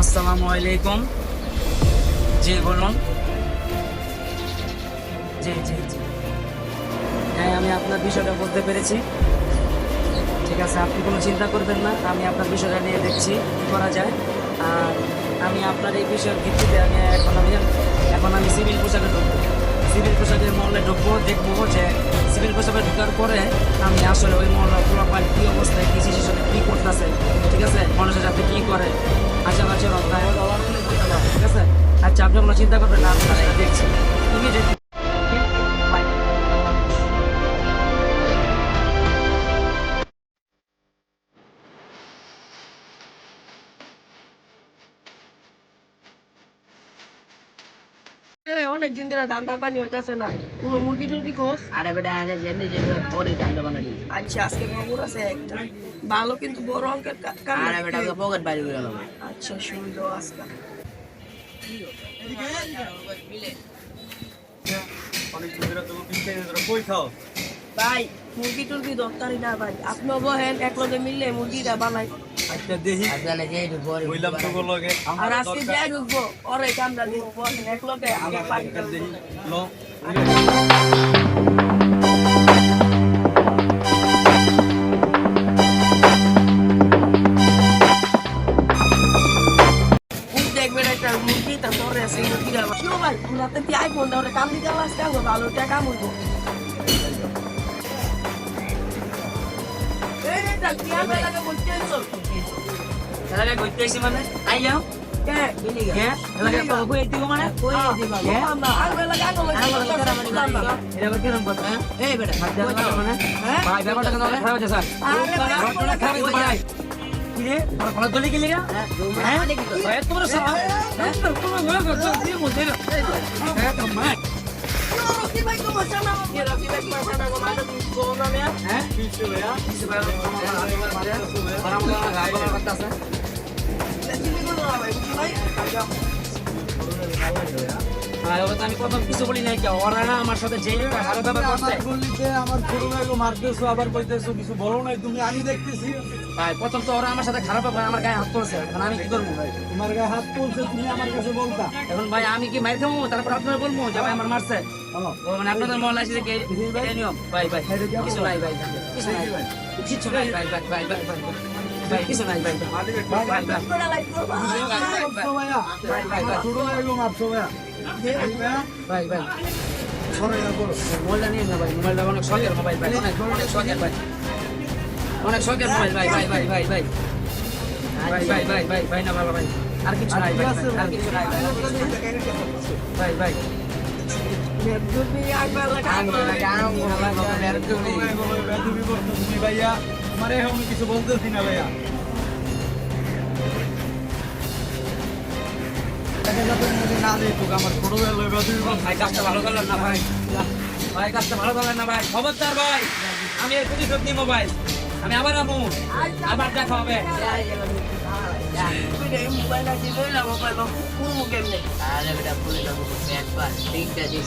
আসসালামু আলাইকুম। জি বলুন। জি জি জি, হ্যাঁ আমি আপনার বিষয়টা বলতে পেরেছি। ঠিক আছে, আপনি কোনো চিন্তা করবেন না, আমি আপনার বিষয়টা নিয়ে দেখছি কী করা যায়। আর আমি আপনার এই বিষয়ের ভিত্তিতে এখন আমি সিভিল পোশাকে ঢুকবো, সিভিল পোশাকের মহলে ঢুকবো, দেখবো যে সিভিল পোশাকে ঢোকার পরে আমি আসলে ওই মহল্লা পোলাপান কী অবস্থায়, কী সিচুয়েশনে কী করতেছে, ঠিক আছে, মানুষের সাথে কী করে, আশেপাশে ঠিক আছে। আচ্ছা, আপনি কোনো চিন্তা করবেন না, আমি সেটা দেখছি ইমিডিয়েটলি। অনেকদিন ধরে ধান্দা পানি হইতেছে না, কোনো মুরগি টুরগি খোঁজ। আরে বেটা, যেমনি যে পরে ঠান্ডা বানালি। আচ্ছা, আজকে খবর আছে একটা ভালো কিন্তু বড় অঙ্কের আরে বেটা, পকেট বাইরে করে গেল। আচ্ছা শুনলো আজকে ভাই মুরগি টুরগি দরকারি না ভাই, আপনিও বহেন একলগে মিললে মুরগিটা বানাই। আচ্ছা দেখি বললাম তো লগে আর আজকে যাই ঢুকবো ওরে আমরা দিব, বহেন একলগে আগে পানি দেখি ল দেখবেন একটা মুরগি তারপরে আছে মুরগিটা কেউ ভাই রাতে কি আইফোন ওরে কাম দিতে আসতে হবে, ভালো টাকা মুরগি এলাকায় ঘুরতে এসেছি মানে আইলাম। হ্যাঁ, এলাকায় তো বই দিব মানে এটা আবার কিরকম কথা? এই বেটা, মানে ভাই ব্যাপারটা কিন্তু অনেক খারাপ হচ্ছে স্যার, ঘটনা খারাপ হচ্ছে ভাই। কি রে, আমার দলি কি লিগা? হ্যাঁ, ভাই তোমরা সব তোমরা মনে করছো কি বলতে না? হ্যাঁ তো ভাই, হ্যাঁ কিছু ভাইয়া, কিছু ভাই আমার কথা আছে। আমি প্রথম কিছু বলি নাই, ওরা না আমার সাথে যে খারাপ ব্যাপার করছে। গলিতে আমার ছোট ভাইকে মারতেছো আবার কইতেছো কিছু বলো নাই তুমি, আমি দেখতেছি। ভাই প্রথম তো ওরা আমার সাথে খারাপ ব্যাপার, আমার গায়ে হাত তুলছে, এখন আমি কি করবো ভাই? তোমার গায়ে হাত তুলছে, তুমি আমার কাছে বলতা। এখন ভাই আমি কি মার খাবো, তারপর আপনারা বলবো যে ভাই আমার মারছে? বলো। ও মানে আপনাদের মহল্লা এসে কি এই নিয়ম? ভাই ভাই কিছু নাই ভাই, কিছু নাই ভাই, কিছু নাই ভাই, ভাই ভাই ভাই ভাই ভাই কিছু নাই ভাই, ভাই ভাই মারছো ভাইয়া, আমার ছোট ভাইকে মারছো ভাইয়া। ভাই ভাই সরে যাও করো। মোবাইলটা নিয়ে না ভাই, মোবাইলটা অনেক শখের মোবাইল ভাই, অনেক অনেক শখের ভাই, অনেক শখের মোবাইল ভাই, ভাই ভাই ভাই ভাই ভাই ভাই ভাই ভাই ভাই না ভালো ভাই, আর কিছু নাই ভাই, আর কিছু নাই ভাই, ভাই ভাই তুমি ভাইয়া আমার এখন কিছু বলতেছি না ভাইয়া। না দেখুক আমার ছোট ভাই কাজটা ভালো করলেন না ভাই, ভাই কাজটা ভালো করলেন না ভাই, খবরদার ভাই, আমি এর প্রতিশোধ নিব ভাই, আমি আবার আমু, আবার দেখা হবে।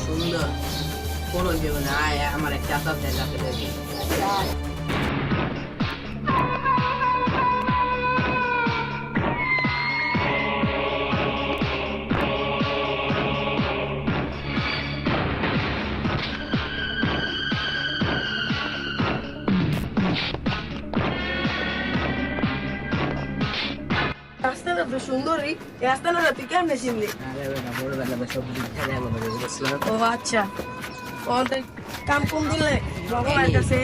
সুন্দর কোন জীবনে আয় আমার একটা রাস্তাটা তো সুন্দরই, রাস্তাটা তুই কেমনে চিনলি? ও আচ্ছা, ওদের কাম কম দিলে ভগবানের কাছে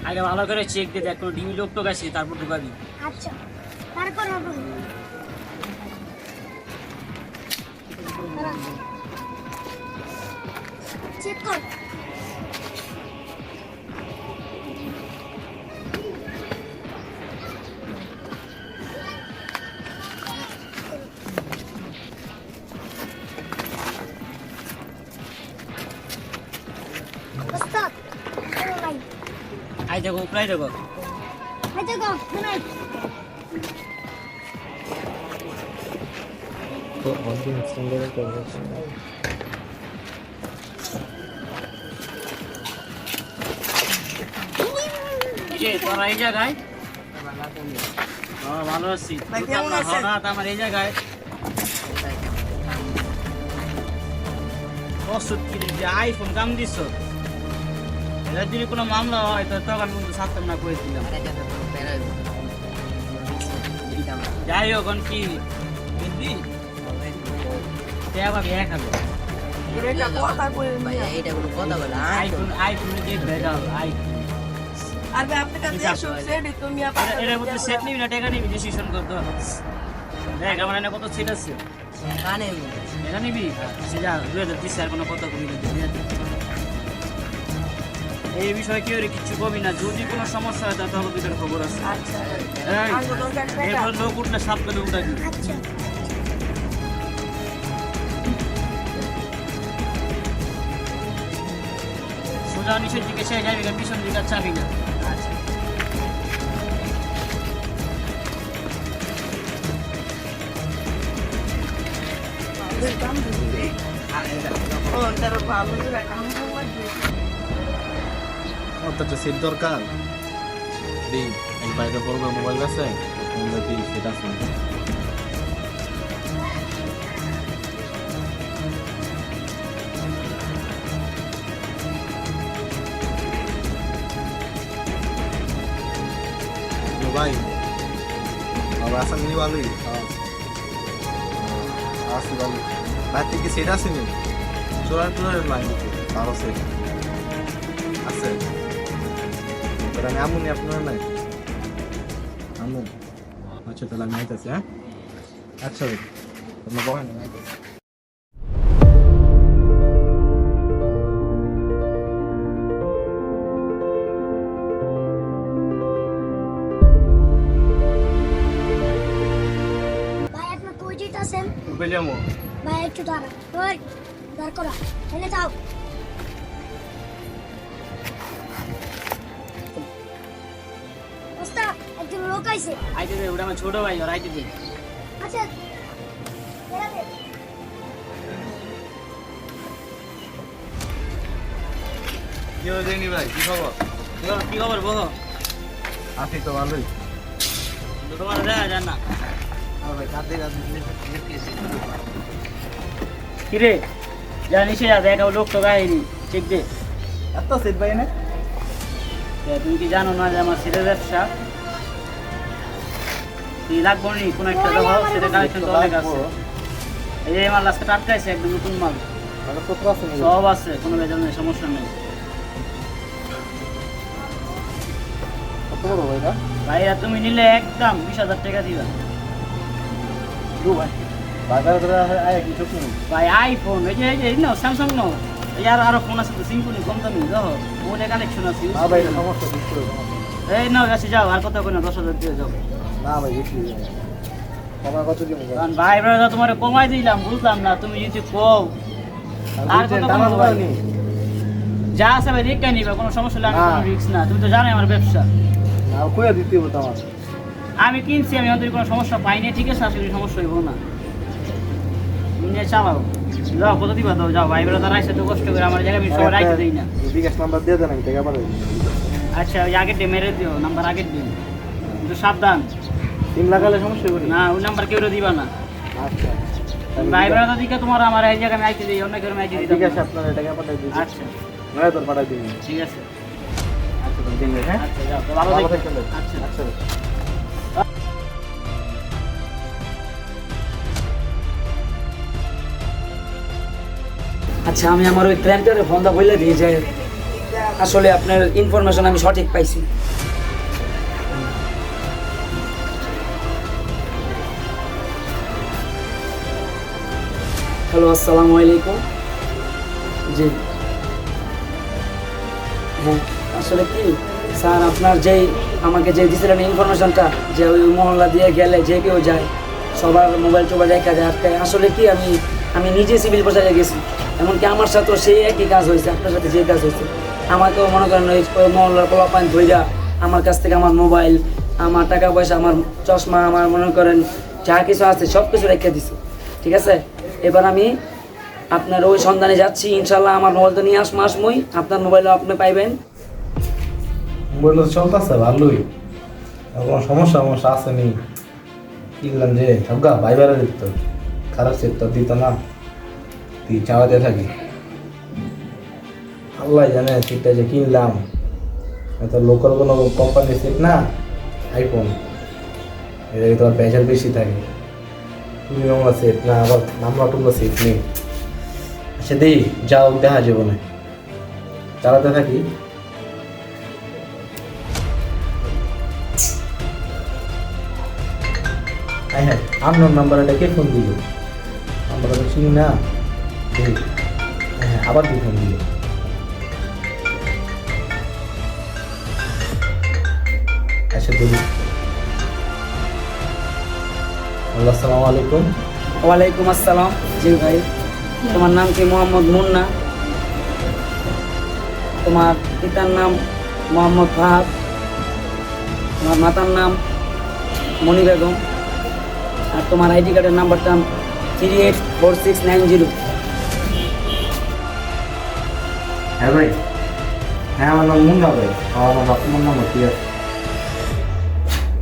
আগে ভালো করে চেক দিয়ে দেখ কোনো ডিমি লোক টোক আসি, তারপর ঢুকাবি। আচ্ছা, তারপর হবে চেক কর। ওস্তাদ, চলো ভাই। আই দেখো প্রায় দেখো, এই দেখো, শুনে। তো অডিয়েন্স যে তোরা এই জায়গায় ভালো আছেন? ভালো আছি ভাই, কেমন আছেন? হঠাৎ আমার এই জায়গায় ওষুধ কিনে যে আইফোন কাম দিছ এটার যদি কোনো মামলা হয় তো তখন কিন্তু ছাড়তাম না করেছিলাম আরে এটা তো বের হইব। দিতাম না। যাই হোক এখন কি বুঝলি ভাবি 1000 এটা কথা কই ভাই, এইটা কোনো কথা বলে না। আইফোন আইফোন যে বেটাল আইফোন আর ভাই আপনার কাছে এসব সেট তুমি এটার মধ্যে সেট নিবি না টাকা নিবি ডিসিশন করতে হবে দেখ আমার এনে কত সিট আছে কানে এটা নিবি সেটা 2030 আর কোনো কথা কবি না এই বিষয়ে কেউ কিছু কবি না যদি কোনো সমস্যা হয় তাহলে দুটোর খবর আছে আচ্ছা এই, আঙ্গুল দরকার এরপর লোক উঠলে সাবধানে উঠাবি আচ্ছা সোজা নিচের দিকে সে যাবি না পিছন দিকে চাবি না আচ্ছা ও তার ভালো করে কাম করবে আমার তো একটা সেট দরকার দিই এক বাইরে বড় মোবাইল আছে আমরা দিই সেটা আছে ভাই বাবা আসাম নি ভালোই আসি ভালো বাড়িতে কি সেট আছে নি চোরার টোরার লাইন তারও সেট আছে তাহলে আমি আমুনি আপনার নাই আমু আচ্ছা তাহলে আমি আইতেছি হ্যাঁ আচ্ছা ভাই আপনার বলেন ভাই আপনি কই যেতেছেন বেলিয়ামো ভাই একটু দাঁড়া ওই দাঁড় করা এনে যাও ওস্তাদ একজন লোক আইছে আইতে দে ওটা আমার ছোট ভাই ওর আইতে দে আচ্ছা বেরাবে কি হয়েছে নি ভাই কি খবর কি খবর বলো আছি তো ভালোই তোমার দেখা যায় না ভাই কাঁদতে কিরে যা নিচে যা দেখ লোক তো গাইনি চেক দে এত সেট ভাই না তুমি কি জানো না যে আমার সিটের ব্যবসা কি লাগবো নি কোন একটা দেবো সেটা কালেকশন তো অনেক আছে এই যে আমার লাস্টে টাটকাইছে একদম নতুন মাল মানে সত্য আছে নি সব আছে কোনো বেজাল নেই সমস্যা নেই কত বড় ভাই না ভাইয়া তুমি নিলে একদম 20,000 টাকা দিবা দু ভাই বাজারে ধরে আয় কি সত্যি নেই ভাই আইফোন এই যে নাও স্যামসাং নাও এই আরো ফোন আছে তো সিম্পলি কম দামি দেখো ওনে কালেকশন আছে না ভাই এটা সমস্যা বুঝতে হবে এই নাও কাছে যাও আর কত করে 10,000 দিয়ে যাও না ভাই বেশি আমার কত দিন কারণ ভাই ব্রাদার তোমারে কমাই দিলাম বুঝলাম না তুমি যদি কও আর কত কমাবো ভাই? যা আছে ভাই রিক্স নিবা কোনো সমস্যা লাগে কোনো রিস্ক না তুমি তো জানোই আমার ব্যবসা না কইয়া দিতে হবে তোমার আমি কিনছি আমি অন্তত কোনো সমস্যা পাইনি ঠিক আছে আশা করি সমস্যা হইব না তুমি নিয়ে চালাও যাও কত দিবা দাও যাও ভাই ব্রাদার আইসে তো কষ্ট করে আমার জায়গায় আমি সবাই রাইতে দিই না বিকাশ নাম্বার দিয়ে দেন আমি টাকা পাঠাই আচ্ছা ওই আগের দিয়ে মেরে দিও নাম্বার আগের দিন কিন্তু সাবধান 3 লাগালে সমস্যা হবে না না ওই নাম্বার কেউ দিবা না আচ্ছা ভাই ব্রাদার দিকে তোমার আমার এই জায়গায় আমি আইতে দিই অন্য কেউ আইতে দিই বিকাশ আপনার টাকা পাঠাই দিই আচ্ছা নয় তোর পাঠাই দিই ঠিক আছে আচ্ছা তুমি দিন হ্যাঁ আচ্ছা যাও তো ভালো ভালো থাকবেন থাকবেন আচ্ছা আচ্ছা আচ্ছা আমি আমার ওই ক্লায়েন্টের ফোনটা বলে দিই যে আসলে আপনার ইনফরমেশন আমি সঠিক পাইছি হ্যালো আসসালামু আলাইকুম জি হ্যাঁ আসলে কি স্যার আপনার যেই আমাকে যে দিয়েছিলেন ইনফরমেশনটা যে ওই মহল্লা দিয়ে গেলে যে কেউ যায় সবার মোবাইল টোবাইল রেখা যায় আটকায় আসলে কি আমি নিজে সিভিল পর্যায়ে গেছি এমনকি আমার সাথেও সেই একই কাজ হয়েছে আপনার সাথে যে কাজ হয়েছে আমাকেও মনে করেন ওই মহল্লার পোলাপান ধইরা আমার কাছ থেকে আমার মোবাইল আমার টাকা পয়সা আমার চশমা আমার মনে করেন যা কিছু আছে সব কিছু রেখে দিছে ঠিক আছে এবার আমি আপনার ওই সন্ধানে যাচ্ছি ইনশাল্লাহ আমার মোবাইল তো নিয়ে আসমই আপনার মোবাইলও আপনি পাইবেন বললো চলতেছে ভালোই, কোনো সমস্যা আসেনি। কিনলাম যে সবগা ভাইবারে দিত, খারাপ সেট তো দিত না, তুই চাওয়াতে থাকি। আল্লাহ জানে সেটটা যে কিনলাম, এত লোকাল কোনো কোম্পানির সেট না, আইফোন, এটা তোমার প্রেশার বেশি থাকে। প্রিমিয়াম সেট না, আবার নাম্বার টুম্বার সেট নেই। আচ্ছা দিই যাও, দেখা যাবো না, চালাতে থাকি। হ্যাঁ হ্যাঁ, আপনার নাম্বারটা কে ফোন দিল? নাম্বারটা তো চিনি না। হ্যাঁ হ্যাঁ, আবার কি ফোন দিল? আচ্ছা দিদি, আসসালামু আলাইকুম। ওয়ালাইকুম আসসালাম। জি ভাই, তোমার নাম কি? মোহাম্মদ মুন্না। তোমার পিতার নাম মোহাম্মদ ফাহাদ, তোমার মাতার নাম মনি বেগম, আর তোমার আইডি কার্ডের নাম্বারটা 384690। হ্যাঁ ভাই, হ্যাঁ আমার নাম মুন্না ভাই, আমার বাপমার নাম ঠিক আছে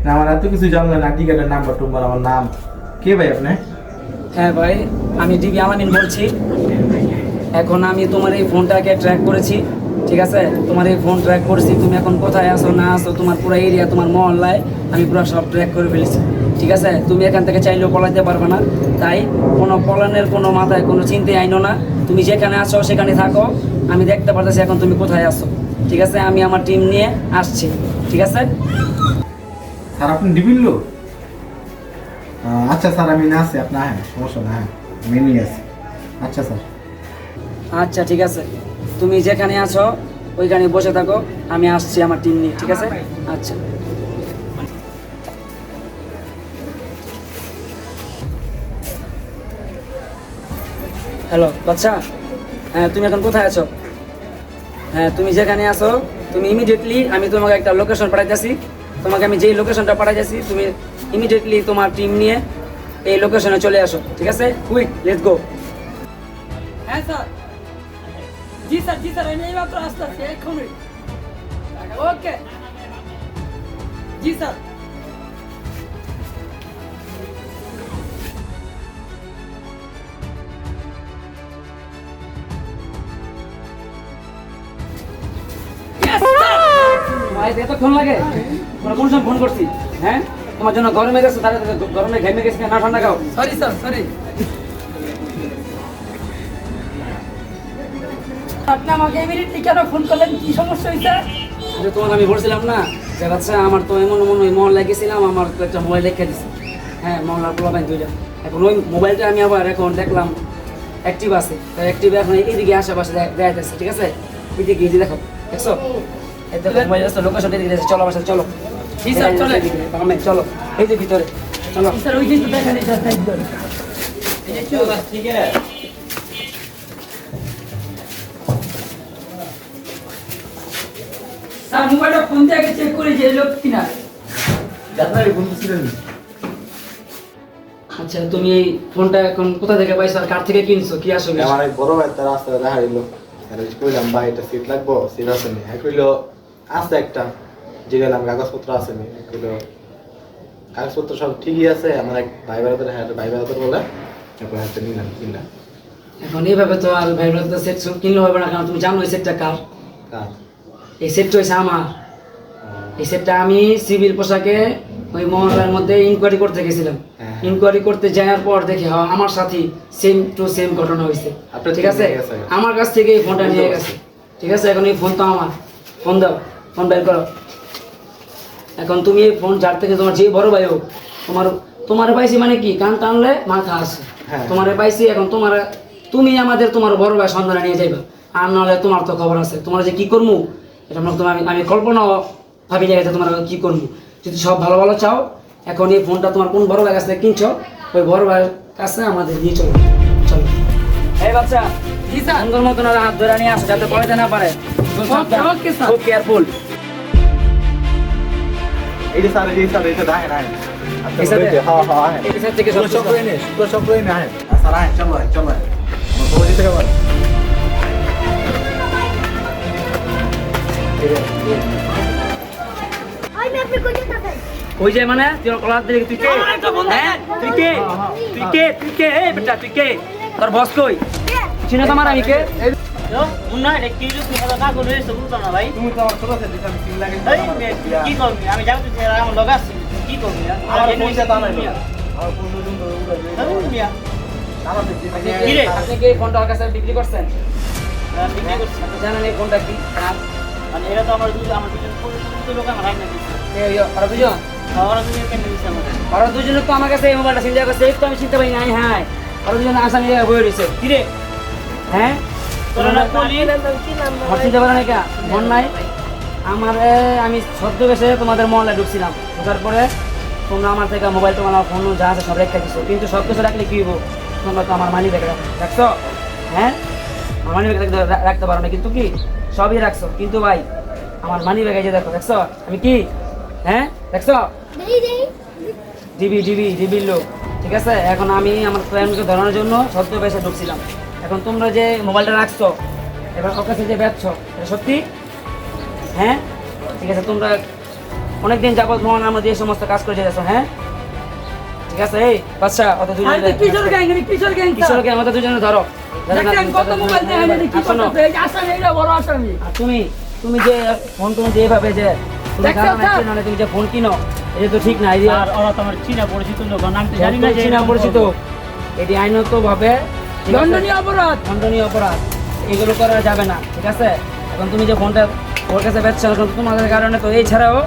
না। আমার এত কিছু জানলেন, আইডি কার্ডের নাম্বার টুম্বার, আমার নাম কে ভাই আপনি? হ্যাঁ ভাই, আমি ডিবি আলামিন বলছি। এখন আমি তোমার এই ফোনটাকে ট্র্যাক করেছি, ঠিক আছে? তোমার এই ফোন ট্র্যাক করেছি, তুমি এখন কোথায় আসো না আসো, তোমার পুরো এরিয়া, তোমার মহল্লায় আমি পুরো সব ট্র্যাক করে ফেলেছি, ঠিক আছে? তুমি এখান থেকে চাইলেও পলাইতে পারবে না, তাই কোনো পলানের কোনো মাথায় কোনো চিন্তাই আইনো না। তুমি যেখানে আসো সেখানে থাকো, আমি দেখতে পারতেছি এখন তুমি কোথায় আসো, ঠিক আছে? আমি আমার টিম নিয়ে আসছি, ঠিক আছে? স্যার আপনি ডিবিল লোক? আচ্ছা স্যার, আমি না আছি, আপনার হ্যাঁ সমস্যা না, হ্যাঁ আমি নিয়ে আসি। আচ্ছা স্যার। আচ্ছা ঠিক আছে, তুমি যেখানে আছো ওইখানে বসে থাকো, আমি আসছি আমার টিম নিয়ে, ঠিক আছে? আচ্ছা। হ্যালো বাচ্চা, হ্যাঁ তুমি এখন কোথায় আছো? হ্যাঁ তুমি যেখানে আছো, তুমি ইমিডিয়েটলি, আমি তোমাকে একটা লোকেশন পাঠাইতেছি, তোমাকে আমি যেই লোকেশনটা পাঠাইতেছি তুমি ইমিডিয়েটলি তোমার টিম নিয়ে এই লোকেশনে চলে আসো, ঠিক আছে? Quick, let's go. হ্যাঁ স্যার, জি স্যার, আমি এই মাত্র আসতেছি, এক্ষুনি। ওকে, জি স্যার। এতক্ষণ লাগে? তোমরা কোন সময় ফোন করছি? হ্যাঁ তোমার জন্য গরমে গেছে, তাহলে গরমে ঘেমে গেছে, না ঠান্ডা খাও। Sorry sir, sorry. আপনি আমাকে ইমিডিয়েটলি কেন ফোন করলেন? কি সমস্যা হয়েছে? যে তোমাকে আমি বলছিলাম না যে বাচ্চা আমার তো এমন ওই মহল্লায় গেছিলাম, আমার তো একটা মোবাইল রেখে দিছে, হ্যাঁ মহল্লার পোলাপাইন দুইটা। এখন ওই মোবাইলটা আমি আবার এখন দেখলাম অ্যাক্টিভ আছে, তাই অ্যাক্টিভ এখন এইদিকে আশেপাশে দেখা যাচ্ছে, ঠিক আছে? এদিকে গিয়ে দেখো, দেখছো? এই দেখো মোবাইল আছে, লোকেশন এদিকে যাচ্ছে, চলো আমার সাথে চলো। জি স্যার, চলে। চলো এই যে ভিতরে চলো। স্যার ওই দিন তো দেখা নেই স্যার, একদম। ঠিক আছে। স্যার মোবাইলটা ফোন দিয়ে আগে চেক করে যে লোক কিনা। আপনার ফোন ছিলেন? আচ্ছা তুমি এই ফোনটা এখন কোথা থেকে পাইছো আর কার থেকে কিনছো, কি আসলে? আমার এক বড় ভাই, তার রাস্তায় দেখা দিল, কইলাম ভাই এটা সিট লাগবো, সিট আসেনি। এক কইলো আছে একটা, যে গেলাম কাগজপত্র আসেনি, কইলো কাগজপত্র সব ঠিকই আছে। আমার এক ভাই বেড়াতে, হ্যাঁ ভাই বেড়াতে বলে, তারপর হাতে নিলাম, কিনলাম। এখন এইভাবে তো আর ভাই ব্রাদার সেট কিনলে হবে না, কারণ তুমি জানো এই সেটটা কার। কার? এই সেটটা হয়েছে আমার। এই সেটটা আমি সিভিল পোশাকে ওই মহল্লার মধ্যে ইনকোয়ারি করতে গেছিলাম। হ্যাঁ। ইনকোয়ারি করতে যাওয়ার পর দেখি হ্যাঁ আমার সাথে সেম টু সেম ঘটনা হয়েছে, আপনার ঠিক আছে? নিয়ে গেছে? আমার কাছ থেকে এই ফোনটা নিয়ে গেছে, ঠিক আছে? এখন এই ফোন তো আমার, ফোন দাও, ফোন বের করো। এখন তুমি এই ফোন যার থেকে তোমার যে বড় ভাই হোক, তোমার পাইছি মানে কি, কান টানলে মাথা আছে, হ্যাঁ। তোমার পাইছি। এখন তুমি আমাদের তোমার বড় ভাই সন্ধানে নিয়ে যাইবা, আর নাহলে তোমার তো খবর আছে। তোমার যে কি করবো এটা আমি কল্পনা ভাবি জায়গাতে তোমার কি করবো। যদি সব ভালো ভালো চাও, এখন এই ফোনটা তোমার কোন বড় ভাই কাছ থেকে কিনছো, ওই বড় ভাইয়ের কাছে আমাদের নিয়ে চলো। চলো এই বাচ্চা, জি স্যার। সুন্দর মতন ওরা হাত ধরে নিয়ে আসো, যাতে পড়াতে না পারে। Okay sir. খুব কেয়ারফুল। এইটা স্যার, এই স্যার, এটা দেখেন, হ্যাঁ এই সাথে? হ্যাঁ হ্যাঁ, হ্যাঁ এই সাথে থেকে সব সব করে নিস, সব করে নিস, হ্যাঁ স্যার, হ্যাঁ চলো চলো, আমার বউ যেতে হবে। ওই যে মানে তুই কলার দিকে তুই কে হ্যাঁ তুই কে তুই কে তুই কে এই বেটা তুই কে তোর বস কই চিনা তোমার আমি কে মুন্না এটা কি রূপ নিয়ে না করে এসে বুঝতাম না ভাই তুমি তো আমার ছোট থেকে আমি তিন লাখ কি করবি আমি যাবো তো আমার লগ আসছি কি করবি আমার পয়সা তা নাই আমার পয়সা দিন কি রে আপনি কি ফোনটা ওর কাছে বিক্রি করছেন বিক্রি করছি আপনি জানেন এই ফোনটা কি মানে এটা তো আমার দুজন পুরো লোক আমার রাখনা দিচ্ছে ওরা দুজন ওরা দুজন কেন দিচ্ছে আমাকে ওরা দুজনে তো আমার কাছে এই মোবাইলটা চিন্তা করছে এই তো আমি চিনতে পারি নাই হ্যাঁ ওরা দুজনে আসামি জায়গায় বয়ে রয়েছে কি রে হ্যাঁ তোরা না বলি কি নাম ঘর চিনতে পারে না কে মন নাই আমার আমি ছদ্মবেশে তোমাদের মহল্লায় ঢুকছিলাম ঢোকার পরে তোমরা আমার থেকে মোবাইল টোবাইল আমার ফোন যা আছে সব রেখে দিছো কিন্তু সব কিছু রাখলে কি হবো তোমরা তো আমার মানি ব্যাগ রাখছো হ্যাঁ আমার মানি ব্যাগ রাখতে পারো না কিন্তু কি সবই রাখছো কিন্তু ভাই আমার মানি ব্যাগে যে দেখো দেখছো আমি কি হ্যাঁ দেখছো দেই দেই ডিবির লোক ঠিক আছে এখন আমি আমার ক্লায়েন্টকে ধরানোর জন্য ছদ্মবেশে ঢুকছিলাম এখন তোমরা যে মোবাইলটা রাখছো এবার ওর কাছে যে বেচছো এটা সত্যি হ্যাঁ ঠিক আছে তোমরা অনেকদিন যাবত মোহন আমরা যে সমস্ত কাজ করে যাচ্ছ হ্যাঁ ঠিক আছে এই বাচ্চা অত দুজনে কিশোর গ্যাং কিশোর গ্যাং আমাদের দুজনে ধরো কত মোবাইল দিয়ে আমি কি শোনো, করতে এই আসামি এটা বড় আসামি আর তুমি যে ফোন টোন যে এভাবে যে তুমি দেখছো জানো না স্যার? চেনো না, তুমি যে ফোন কিনো এটা তো ঠিক না এই যে আর ওরা তো আমার চীনা পরিচিত লোক আমি তো জানি না যে চিনা পরিচিত এটি আইনত ভাবে দণ্ডনীয় অপরাধ দণ্ডনীয় অপরাধ এগুলো করা যাবে না ঠিক আছে এখন তুমি যে ফোনটা ওর কাছে বেচছো এখন তোমাদের কারণে তো এই ছাড়াও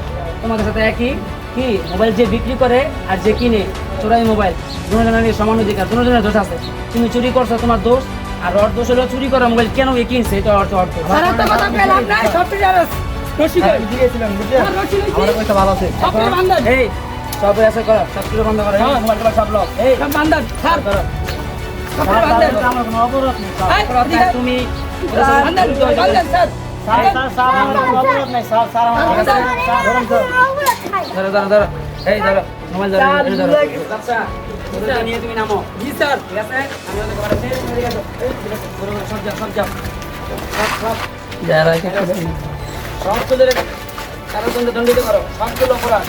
তোমাদের সাথে একই কি মোবাইল যে বিক্রি করে আর যে কিনে চোরাই মোবাইল দুজনের সমান অধিকার দুজনের দোষ আছে তুমি চুরি করছো তোমার দোষ আর ওর দোষ হলো চুরি করা মোবাইল কেন এ কিনছে এটা অর্থ অর্থ স্যার একটা কথা পেলাম না সব পিজারস রশি কই দিয়েছিলাম বুঝলেন স্যার রশি লইছি আমার পয়সা ভালো আছে সব বান্দার এই সব আছে করো সব কিছু বন্ধ করো এই মোবাইল টোবাইল সব লক এই সব বান্দার স্যার করো সব বান্দার আমার কোনো অপরাধ নেই এই অপরাধ তুমি বান্দার বান্দার স্যার স্যার আমার কোনো অপরাধ নেই স্যার আমার ধরো ধরো ধরো এই ধরো মোবাইল ধরো এই ধরো আচ্ছা ওটা নিয়ে তুমি নামো জি স্যার ঠিক আছে আমি ওদের ঘরে ছেড়ে চলে গেছো এই ঠিক আছে ধরো সব যাও সব যারা এটা সব তোদের কারো দণ্ডিত করো সবগুলো অপরাধ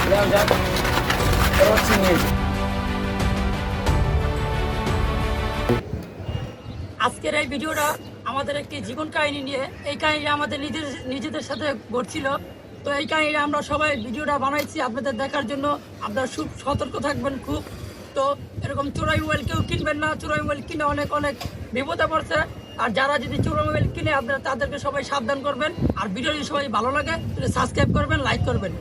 যাও যাও করছি নিয়ে আজকের এই ভিডিওটা আমাদের একটি জীবন কাহিনী নিয়ে এই কাহিনী আমাদের নিজেদের সাথে ঘটছিল তো এই কাহিনী আমরা সবাই ভিডিওটা বানাইছি আপনাদের দেখার জন্য আপনারা খুব সতর্ক থাকবেন খুব তো এরকম চোরাই মোবাইল কেউ কিনবেন না চোরাই মোবাইল কিনে অনেক অনেক বিপদে পড়ছে আর যারা যদি চোরাই মোবাইল কিনে আপনারা তাদেরকে সবাই সাবধান করবেন আর ভিডিও যদি সবাই ভালো লাগে তাহলে সাবস্ক্রাইব করবেন লাইক করবেন